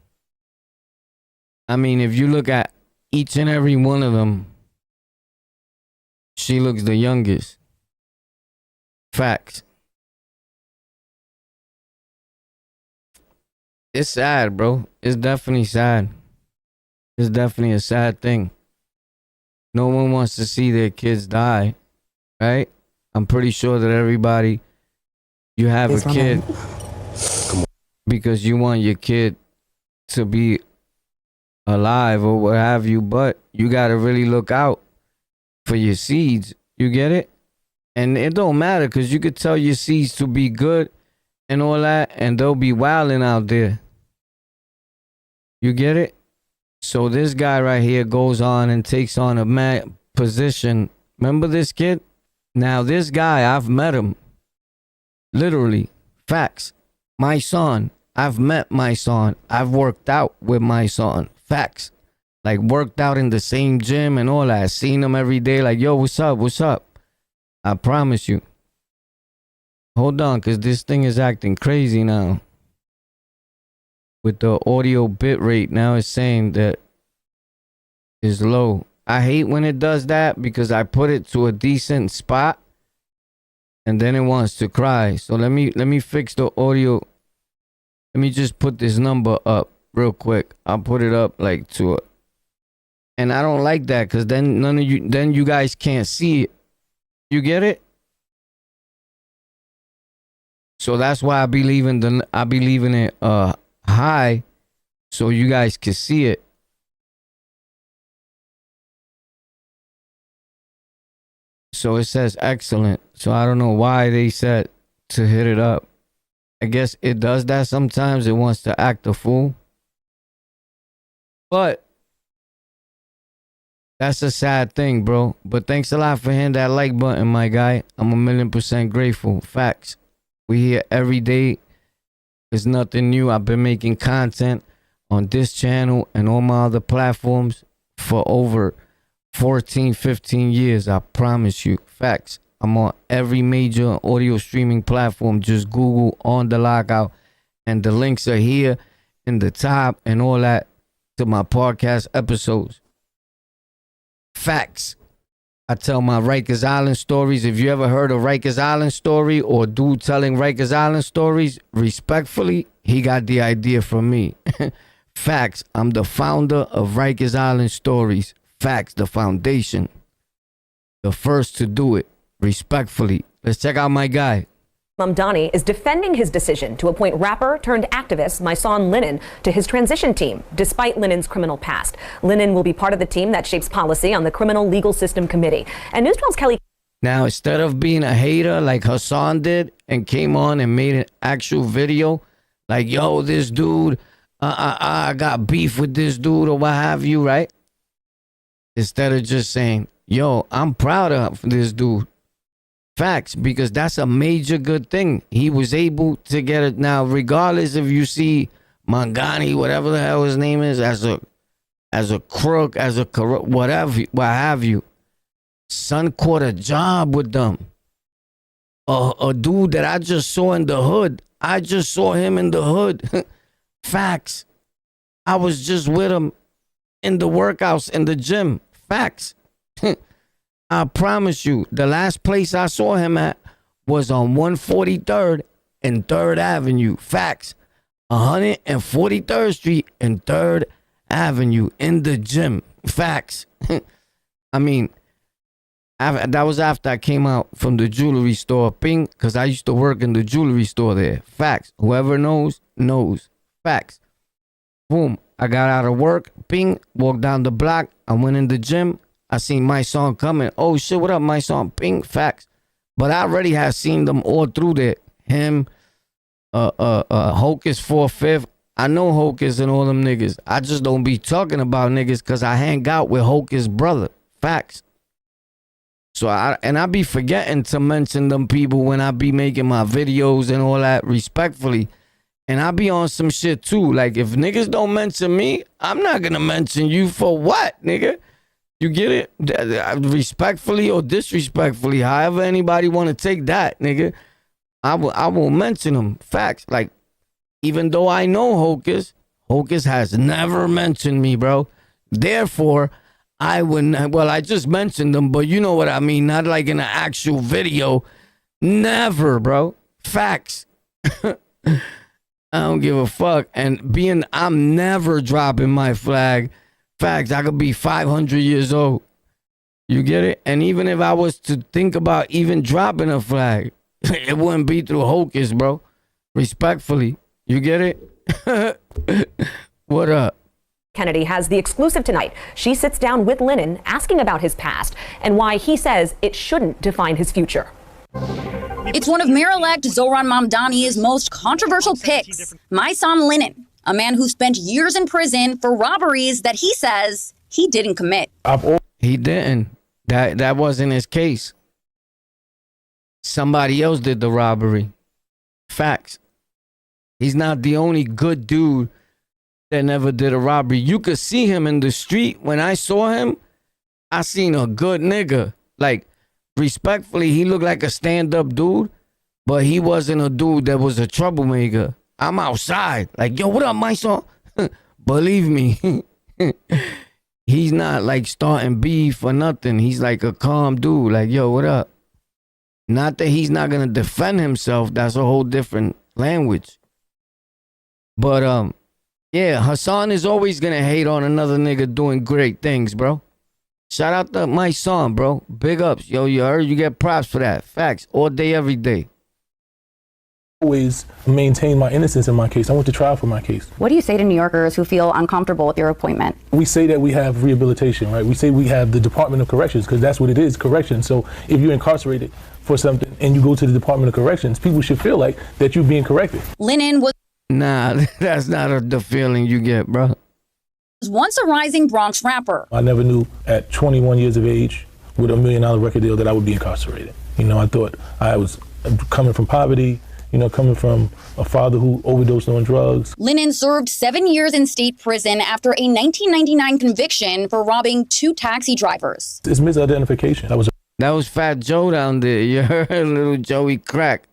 I mean, if you look at each and every one of them, she looks the youngest. Facts. It's sad, bro. It's definitely sad. It's definitely a sad thing. No one wants to see their kids die, right? I'm pretty sure that everybody, you have a kid because you want your kid to be alive or what have you, but you got to really look out for your seeds. You get it? And it don't matter because you could tell your seeds to be good and all that, and they'll be wilding out there. You get it? So this guy right here goes on and takes on a mad position. Remember this kid? Now this guy, I've met him. Literally. Facts. My son. I've met my son. I've worked out with my son. Facts. Like worked out in the same gym and all that. Seen him every day like, yo, what's up? What's up? I promise you. Hold on, because this thing is acting crazy now. With the audio bit rate, now it's saying that is low. I hate when it does that because I put it to a decent spot and then it wants to cry. So let me fix the audio. Let me just put this number up real quick. I'll put it up like to it. And I don't like that because then you guys can't see it. You get it? So that's why I be leaving it high so you guys can see it. So it says excellent. So I don't know why they said to hit it up. I guess it does that sometimes. It wants to act a fool. But that's a sad thing, bro. But thanks a lot for hitting that like button, my guy. I'm 1,000,000% grateful. Facts. We here every day. It's nothing new. I've been making content on this channel and all my other platforms for over 14, 15 years. I promise you. Facts. I'm on every major audio streaming platform. Just Google On The Lockout. And the links are here in the top and all that to my podcast episodes. Facts. I tell my Rikers Island stories. If you ever heard a Rikers Island story or dude telling Rikers Island stories, respectfully, he got the idea from me. Facts. I'm the founder of Rikers Island Stories. Facts. The foundation. The first to do it. Respectfully. Let's check out my guy. Mamdani is defending his decision to appoint rapper turned activist Mysonne Lennon to his transition team, despite Lennon's criminal past. Lennon will be part of the team that shapes policy on the Criminal Legal System Committee. And News 12's Kelly. Now, instead of being a hater like Hassan did and came on and made an actual video, like, yo, this dude, I got beef with this dude or what have you, right? Instead of just saying, yo, I'm proud of this dude. Facts, because that's a major good thing. He was able to get it. Now, regardless if you see Mangani, whatever the hell his name is, as a crook, as a corrupt, whatever, what have you, son caught a job with them. A dude that I just saw in the hood. I just saw him in the hood. Facts. I was just with him in the workouts, in the gym. Facts. I promise you, the last place I saw him at was on 143rd and 3rd Avenue. Facts. 143rd Street and 3rd Avenue in the gym. Facts. I mean, that was after I came out from the jewelry store. Ping, because I used to work in the jewelry store there. Facts. Whoever knows, knows. Facts. Boom. I got out of work. Ping. Walked down the block. I went in the gym. I seen my song coming. Oh shit, what up, my song? Ping, facts. But I already have seen them all through there. Him, Hocus 4/5. I know Hocus and all them niggas. I just don't be talking about niggas because I hang out with Hocus' brother. Facts. So I be forgetting to mention them people when I be making my videos and all that respectfully. And I be on some shit too. Like if niggas don't mention me, I'm not gonna mention you for what, nigga? You get it? Respectfully or disrespectfully, however anybody want to take that, nigga. I will mention them. Facts. Like, even though I know Hocus has never mentioned me, bro. Therefore, I wouldn't. Well, I just mentioned them, but you know what I mean. Not like in an actual video. Never, bro. Facts. I don't give a fuck. And I'm never dropping my flag Facts. I could be 500 years old. You get it? And even if I was to think about even dropping a flag, it wouldn't be through hocus, bro. Respectfully. You get it? What up? Kennedy has the exclusive tonight. She sits down with Lennon asking about his past and why he says it shouldn't define his future. It's one of Mayor-elect Zohran Mamdani's most controversial picks, my son Lennon, a man who spent years in prison for robberies that he says he didn't commit. He didn't. That wasn't his case. Somebody else did the robbery. Facts. He's not the only good dude that never did a robbery. You could see him in the street. When I saw him, I seen a good nigga. Like, respectfully, he looked like a stand-up dude, but he wasn't a dude that was a troublemaker. I'm outside. Like, yo, what up, my son? Believe me. He's not like starting beef or nothing. He's like a calm dude. Like, yo, what up? Not that he's not gonna defend himself. That's a whole different language. But yeah, Hassan is always gonna hate on another nigga doing great things, bro. Shout out to my son, bro. Big ups. Yo, you heard? You get props for that. Facts. All day, every day. Always maintain my innocence in my case. I went to trial for my case. What do you say to New Yorkers who feel uncomfortable with your appointment? We say that we have rehabilitation, right? We say we have the Department of Corrections, because that's what it is, correction. So if you're incarcerated for something and you go to the Department of Corrections, people should feel like that you're being corrected. Lennon was Nah, that's not the feeling you get, bro. once a rising Bronx rapper. I never knew at 21 years of age with $1 million record deal that I would be incarcerated. You know, I thought I was coming from poverty, you know, coming from a father who overdosed on drugs. Lennon served 7 years in state prison after a 1999 conviction for robbing 2 taxi drivers. It's misidentification. That was Fat Joe down there. You heard little Joey Crack.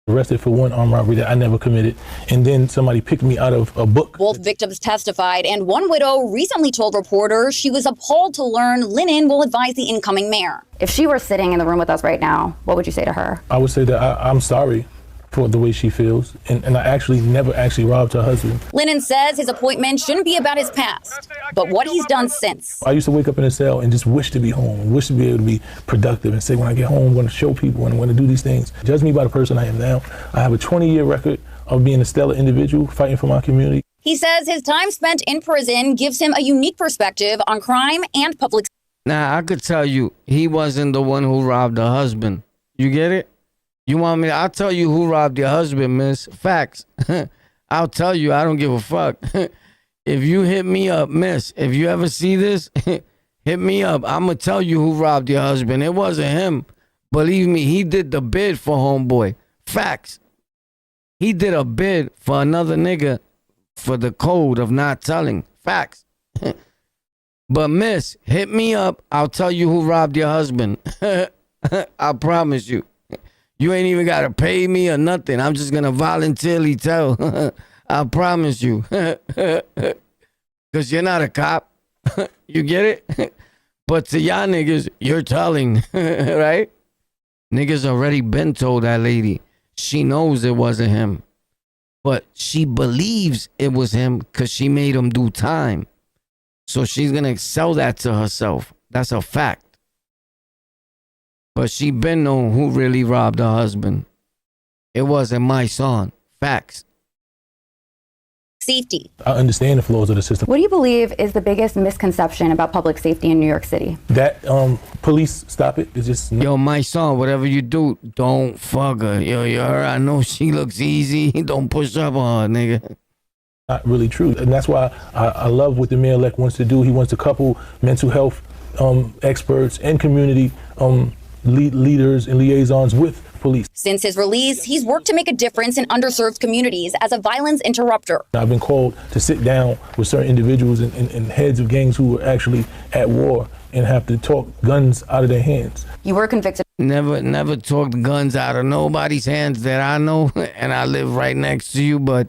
Arrested for one armed robbery that I never committed, and then somebody picked me out of a book. Both victims testified, and one widow recently told reporters she was appalled to learn Lennon will advise the incoming mayor. If she were sitting in the room with us right now, what would you say to her? I would say that I'm sorry for the way she feels, and I actually never robbed her husband. Lennon says his appointment shouldn't be about his past, but what he's done since. I used to wake up in a cell and just wish to be home, wish to be able to be productive and say, when I get home, I'm going to show people and I'm going to do these things. Judge me by the person I am now. I have a 20-year record of being a stellar individual, fighting for my community. He says his time spent in prison gives him a unique perspective on crime and public. Nah, I could tell you, he wasn't the one who robbed her husband. You get it? You want me? I'll tell you who robbed your husband, miss. Facts. I'll tell you. I don't give a fuck. If you hit me up, miss, if you ever see this, hit me up. I'm going to tell you who robbed your husband. It wasn't him. Believe me, he did the bid for homeboy. Facts. He did a bid for another nigga for the code of not telling. Facts. But miss, hit me up. I'll tell you who robbed your husband. I promise you. You ain't even got to pay me or nothing. I'm just going to voluntarily tell. I promise you. Because you're not a cop. You get it? But to y'all niggas, you're telling. Right? Niggas already been told that lady. She knows it wasn't him. But she believes it was him because she made him do time. So she's going to sell that to herself. That's a fact. But she been known who really robbed her husband. It wasn't my son. Facts. Safety. I understand the flaws of the system. What do you believe is the biggest misconception about public safety in New York City? That police stop it. It's just yo, my son, whatever you do, don't fuck her. Yo, I know she looks easy. Don't push up on her, nigga. Not really true. And that's why I love what the mayor-elect wants to do. He wants to couple mental health experts and community leaders and liaisons with police. Since his release, he's worked to make a difference in underserved communities as a violence interrupter. I've been called to sit down with certain individuals and heads of gangs who were actually at war and have to talk guns out of their hands. You were convicted. Never talked guns out of nobody's hands that I know, and I live right next to you, but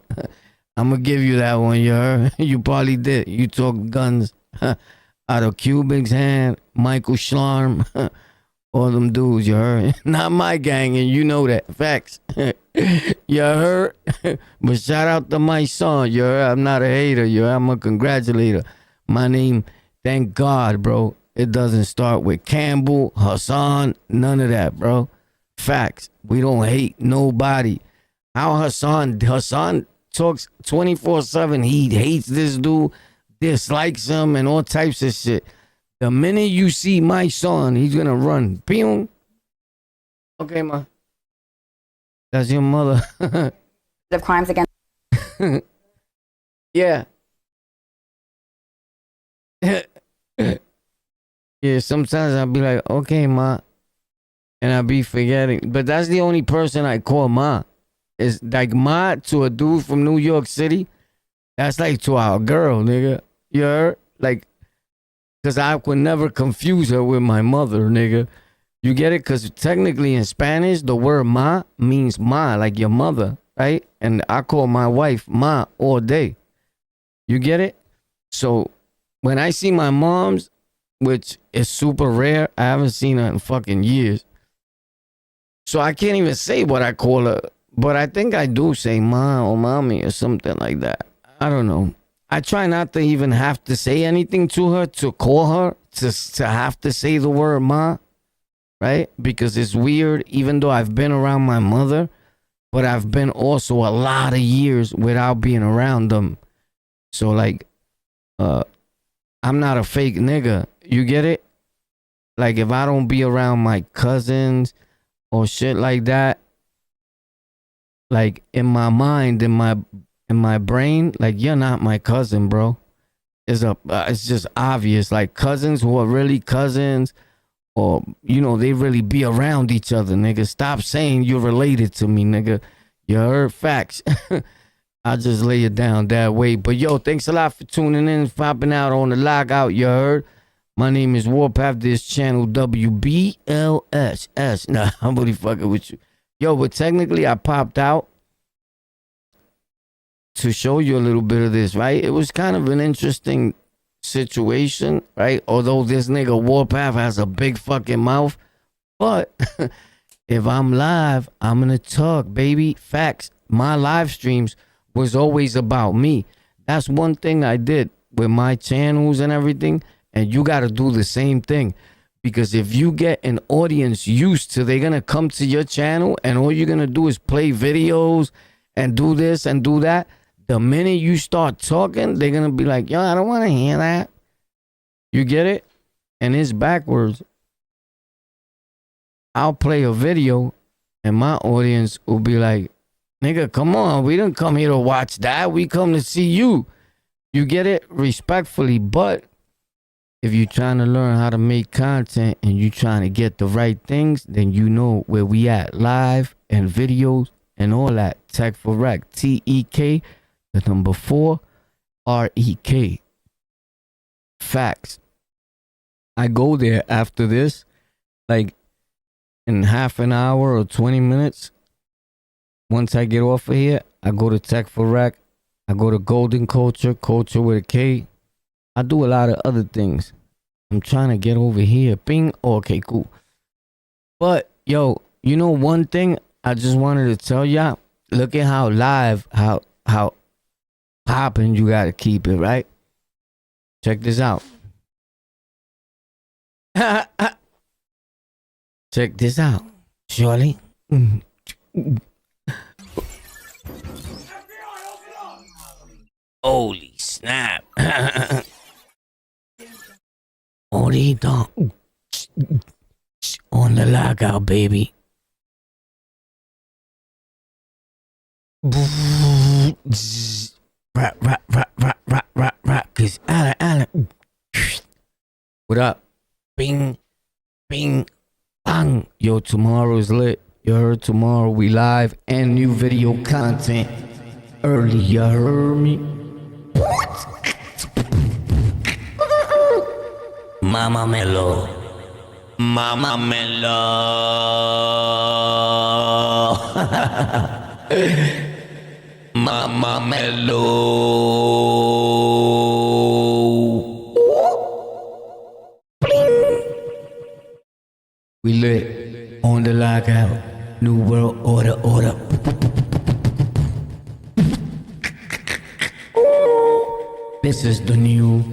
I'm going to give you that one, you heard? You probably did. You talked guns out of Cuban's hand, Michael Schlarm, all them dudes, you heard? Not my gang, and you know that. Facts. You heard? But shout out to my son, you heard? I'm not a hater, you heard? I'm a congratulator. My name, thank God, bro, it doesn't start with Campbell, Hassan, none of that, bro. Facts. We don't hate nobody. How Hassan talks 24/7. He hates this dude, dislikes him, and all types of shit. The minute you see my son, he's gonna run. Pew. Okay, ma. That's your mother. Of crimes against. Yeah. Yeah, sometimes I'll be like, okay, ma. And I'll be forgetting. But that's the only person I call ma. It's like ma to a dude from New York City. That's like to our girl, nigga. You heard? Like, because I could never confuse her with my mother, nigga. You get it? Because technically in Spanish, the word ma means ma, like your mother, right? And I call my wife ma all day. You get it? So when I see my mom's, which is super rare, I haven't seen her in fucking years. So I can't even say what I call her. But I think I do say ma or mommy or something like that. I don't know. I try not to even have to say anything to her, to call her, to have to say the word ma, right? Because it's weird, even though I've been around my mother, but I've been also a lot of years without being around them. So like, I'm not a fake nigga. You get it? Like if I don't be around my cousins or shit like that, like in my mind, in my brain, like you're not my cousin, bro. It's just obvious. Like cousins who are really cousins, or you know, they really be around each other, nigga. Stop saying you're related to me, nigga. You heard? Facts. I'll just lay it down that way. But yo, thanks a lot for tuning in, popping out on the lockout. You heard? My name is Warpath. This channel WBLSS. Nah, I'm really fucking with you. Yo, but technically I popped out to show you a little bit of this, right? It was kind of an interesting situation, right? Although this nigga Warpath has a big fucking mouth. But if I'm live, I'm gonna talk, baby. Facts. My live streams was always about me. That's one thing I did with my channels and everything. And you gotta do the same thing. Because if you get an audience used to, they're going to come to your channel and all you're going to do is play videos and do this and do that. The minute you start talking, they're going to be like, yo, I don't want to hear that. You get it? And it's backwards. I'll play a video and my audience will be like, nigga, come on. We didn't come here to watch that. We come to see you. You get it? Respectfully. But if you're trying to learn how to make content and you're trying to get the right things, then you know where we at, live and videos and all that. Tech for Rec, TEK, the number 4, REK. Facts. I go there after this, like in half an hour or 20 minutes. Once I get off of here, I go to Tech for Rec. I go to Golden Culture, Culture with a K. I do a lot of other things. I'm trying to get over here. Bing. Oh, okay, cool. But, yo, you know one thing I just wanted to tell y'all? Look at how live, how popping you got to keep it, right? Check this out. Check this out. Surely. Holy snap. Ahorita. On the lockout, baby. Rap, rap, rap, rap, rap, rap, rap. Cause Alan. What up? Bing, bing, bang. Yo, tomorrow's lit. You heard? Tomorrow we live and new video content. Early, you heard me? What? Mama Melo. Mama Melo. Mama Melo. We lit on the lockout. New world order. This is the new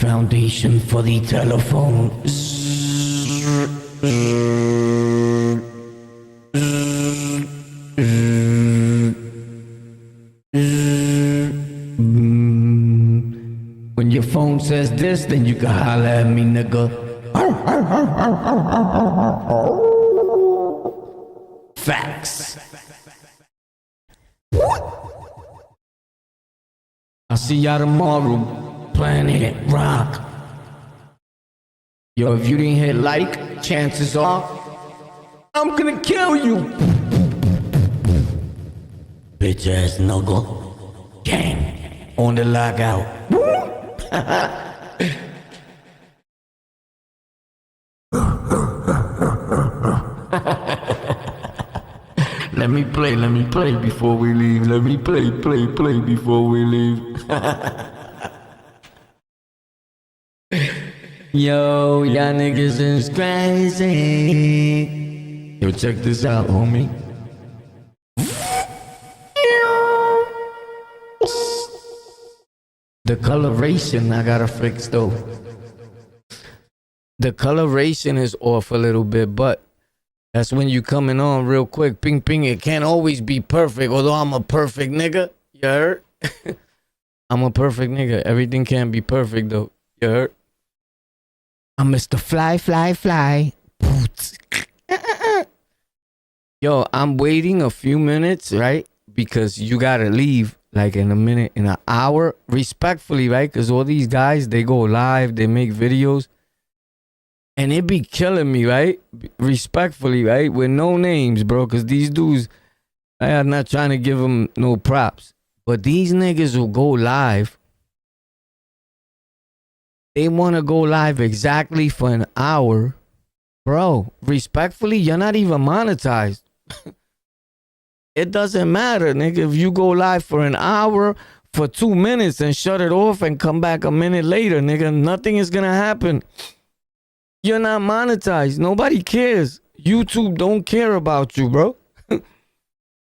Foundation for the telephone. When your phone says this, then you can holler at me, nigga. Facts. I'll see y'all tomorrow. Planet Rock. Yo, if you didn't hit like, chances are I'm gonna kill you. Bitch ass nuggle. Gang. On the lockout. Let me play before we leave. Let me play before we leave. Yo, y'all niggas is crazy. Yo, check this out, homie. The coloration I gotta fix though. The coloration is off a little bit, but that's when you coming on real quick. Ping, ping. It can't always be perfect, although I'm a perfect nigga. You heard? I'm a perfect nigga. Everything can't be perfect, though. You heard? I'm Mr. Fly. Yo, I'm waiting a few minutes, right? Because you gotta leave like in a minute, in an hour. Respectfully, right? Because all these guys, they go live, they make videos. And it be killing me, right? Respectfully, right? With no names, bro. Because these dudes, I'm not trying to give them no props. But these niggas will go live. They want to go live exactly for an hour. Bro, respectfully, you're not even monetized. It doesn't matter, nigga. If you go live for an hour, for 2 minutes and shut it off and come back a minute later, nigga, nothing is going to happen. You're not monetized. Nobody cares. YouTube don't care about you, bro.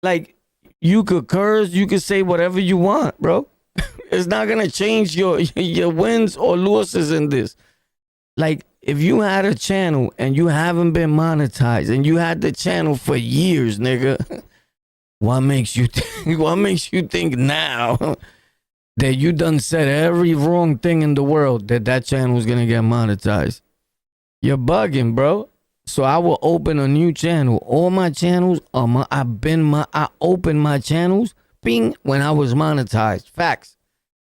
Like, you could curse, you could say whatever you want, bro. It's not gonna change your wins or losses in this. Like, if you had a channel and you haven't been monetized and you had the channel for years, nigga, what makes you think now that you done said every wrong thing in the world that channel is gonna get monetized? You're bugging, bro. So I will open a new channel. All my channels are I opened my channels when I was monetized. Facts.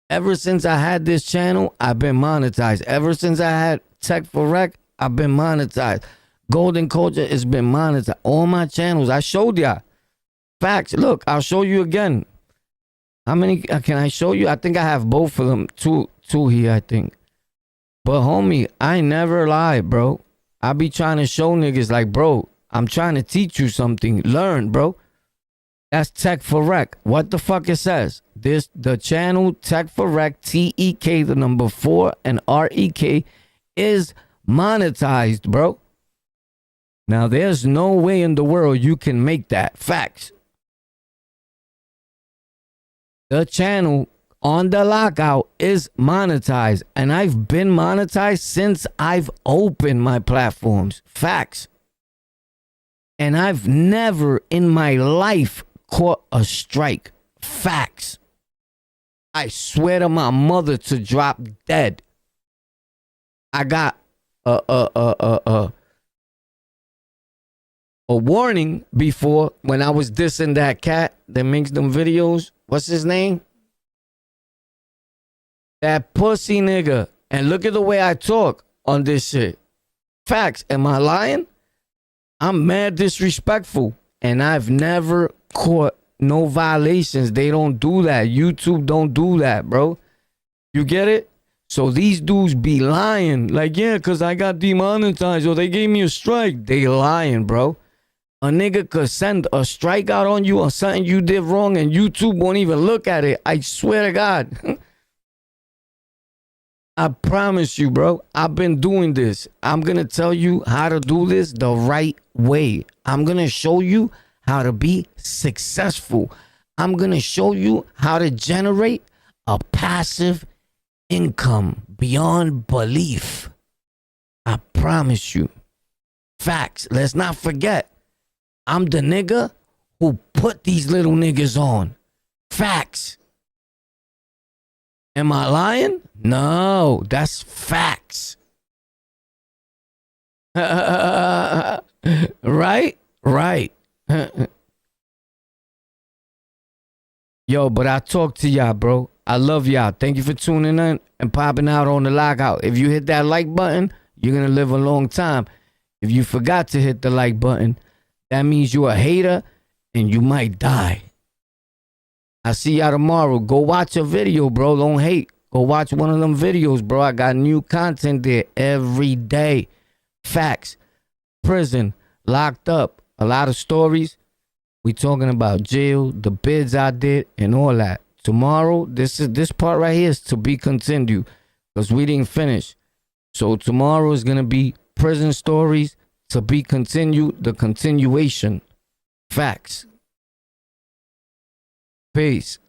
Ever since I had this channel, I've been monetized. Ever since I had Tech for Rec, I've been monetized. Golden Culture has been monetized. All my channels, I showed y'all. Facts. Look, I'll show you again. How many can I show you? I think I have both of them. Two here, I think. But homie, I never lie, bro. I be trying to show niggas like, bro, I'm trying to teach you something. Learn, bro. That's Tech for Rec. What the fuck it says? The channel Tech for Rec, TEK, the number 4 and REK is monetized, bro. Now there's no way in the world you can make that. Facts. The channel On The Lockout is monetized, and I've been monetized since I've opened my platforms. Facts. And I've never in my life caught a strike. Facts. I swear to my mother to drop dead. I got a warning before when I was dissing that cat that makes them videos. What's his name? That pussy nigga. And look at the way I talk on this shit. Facts. Am I lying? I'm mad disrespectful. And I've never caught no violations. They don't do that. YouTube don't do that, bro. You get it? So these dudes be lying. Like, yeah, because I got demonetized or they gave me a strike. They lying, bro. A nigga could send a strikeout on you or something you did wrong and YouTube won't even look at it. I swear to God. I promise you, bro. I've been doing this. I'm going to tell you how to do this the right way. I'm going to show you how to be successful. I'm going to show you how to generate a passive income beyond belief. I promise you. Facts. Let's not forget, I'm the nigga who put these little niggas on. Facts. Am I lying? No, that's facts. Right? Right. Yo, but I talk to y'all, bro. I love y'all. Thank you for tuning in and popping out on the lockout. If you hit that like button, you're going to live a long time. If you forgot to hit the like button, that means you're a hater and you might die. I see y'all tomorrow. Go watch a video, bro. Don't hate. Go watch one of them videos, bro. I got new content there every day. Facts. Prison. Locked up. A lot of stories. We talking about jail, the bids I did, and all that. Tomorrow, this part right here is to be continued because we didn't finish. So tomorrow is going to be prison stories to be continued, the continuation. Facts. Peace.